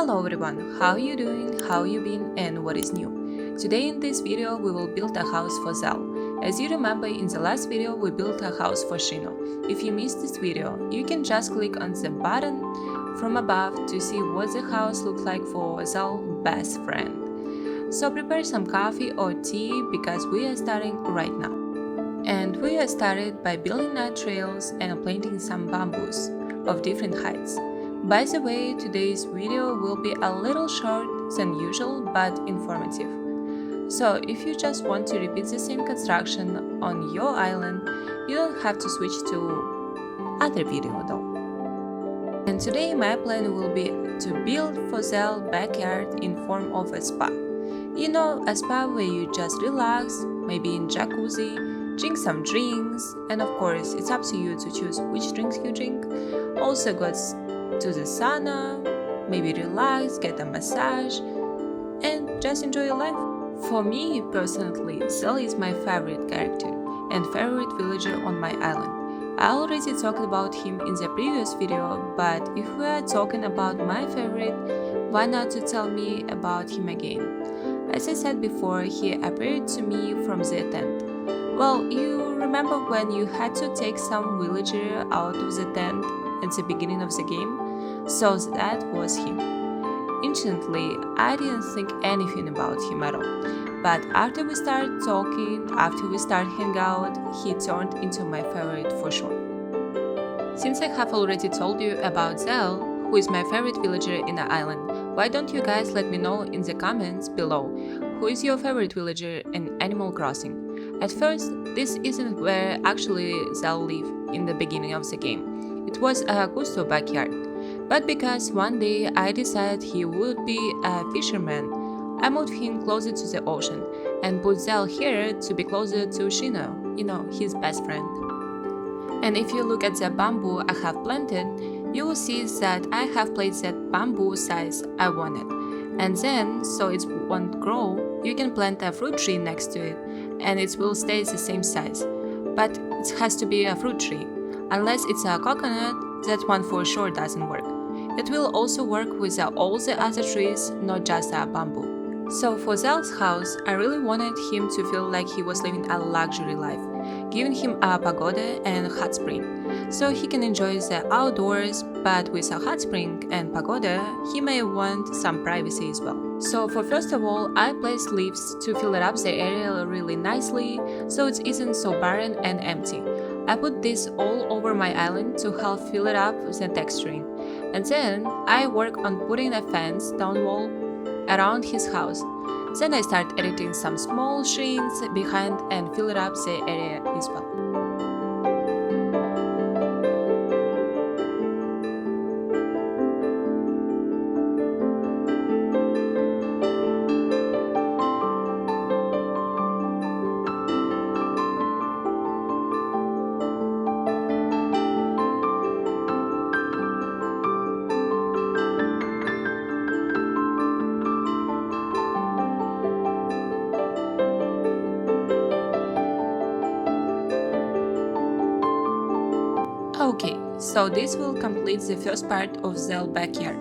Hello everyone, how you doing, how you been, and what is new? Today in this video we will build a house for Zell. As you remember, in the last video we built a house for Shino. If you missed this video, you can just click on the button from above to see what the house looks like for Zell's best friend. So prepare some coffee or tea because we are starting right now. And we are started by building our trails and planting some bamboos of different heights. By the way, today's video will be a little short than usual but informative. So if you just want to repeat the same construction on your island, you don't have to switch to other video though. And today my plan will be to build for Zell backyard in form of a spa. You know, a spa where you just relax, maybe in jacuzzi, drink some drinks, and of course it's up to you to choose which drinks you drink. Also go to the sauna, maybe relax, get a massage, and just enjoy your life. For me personally, Zell is my favorite character and favorite villager on my island. I already talked about him in the previous video, but if we are talking about my favorite, why not to tell me about him again? As I said before, he appeared to me from the tent. Well, you remember when you had to take some villager out of the tent at the beginning of the game? So that was him. Instantly, I didn't think anything about him at all. But after we started talking, after we started hanging out, he turned into my favorite for sure. Since I have already told you about Zell, who is my favorite villager in the island, why don't you guys let me know in the comments below who is your favorite villager in Animal Crossing? At first, this isn't where actually Zell lived in the beginning of the game. It was a Gusto backyard. But because one day I decided he would be a fisherman, I moved him closer to the ocean and put Zell here to be closer to Shino, you know, his best friend. And if you look at the bamboo I have planted, you will see that I have placed that bamboo size I wanted. And then, so it won't grow, you can plant a fruit tree next to it and it will stay the same size. But it has to be a fruit tree. Unless it's a coconut, that one for sure doesn't work. It will also work with all the other trees, not just a bamboo. So for Zell's house, I really wanted him to feel like he was living a luxury life, giving him a pagoda and hot spring. So he can enjoy the outdoors, but with a hot spring and pagoda, he may want some privacy as well. So for first of all, I placed leaves to fill it up the area really nicely, so it isn't so barren and empty. I put this all over my island to help fill it up with the texturing. And then I work on putting a fence down wall around his house. Then I start editing some small shrines behind and fill it up the area as well. Okay, so this will complete the first part of Zell backyard.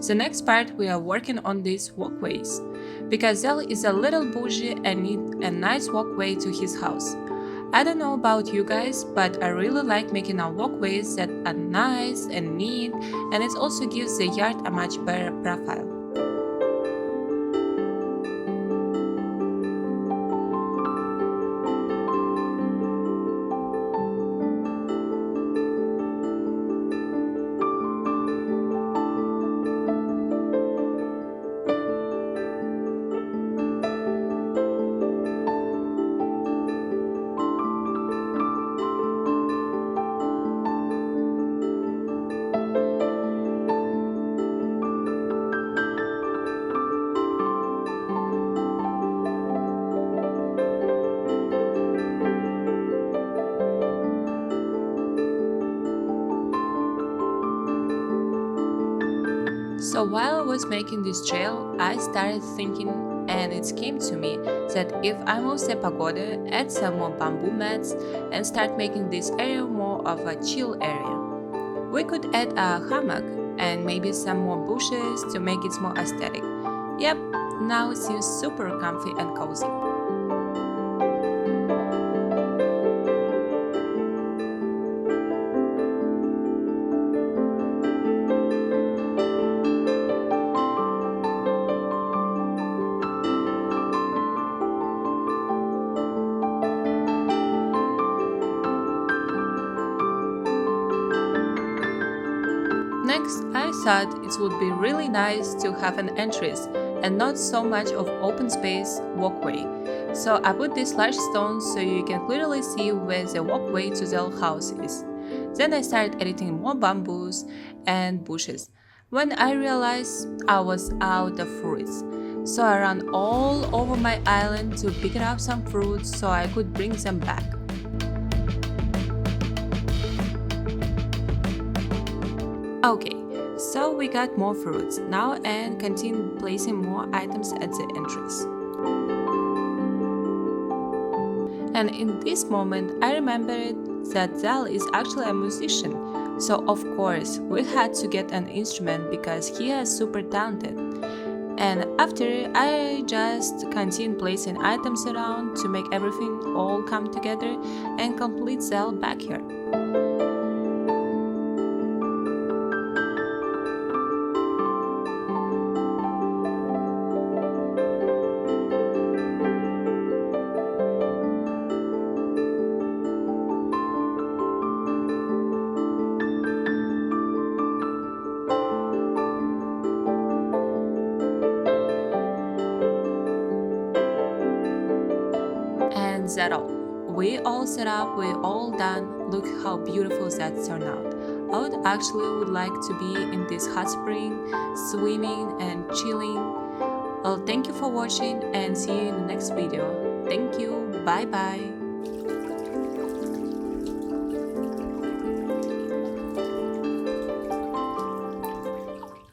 The next part we are working on these walkways, because Zell is a little bougie and need a nice walkway to his house. I don't know about you guys, but I really like making our walkways that are nice and neat, and it also gives the yard a much better profile. So while I was making this trail, I started thinking, and it came to me that if I move the pagoda, add some more bamboo mats, and start making this area more of a chill area. We could add a hammock, and maybe some more bushes to make it more aesthetic. Yep, now it seems super comfy and cozy. Next, I thought it would be really nice to have an entrance and not so much of open space walkway. So I put these large stones so you can clearly see where the walkway to Zell house is. Then I started editing more bamboos and bushes. When I realized I was out of fruits, so I ran all over my island to pick up some fruits so I could bring them back. Okay, so we got more fruits now and continue placing more items at the entrance. And in this moment, I remembered that Zell is actually a musician. So of course, we had to get an instrument because he is super talented. And after, I just continued placing items around to make everything all come together and complete Zell back here. And that's all. We all set up, we're all done. Look how beautiful that turned out. I would like to be in this hot spring, swimming and chilling. Well, thank you for watching and see you in the next video. Thank you, bye bye.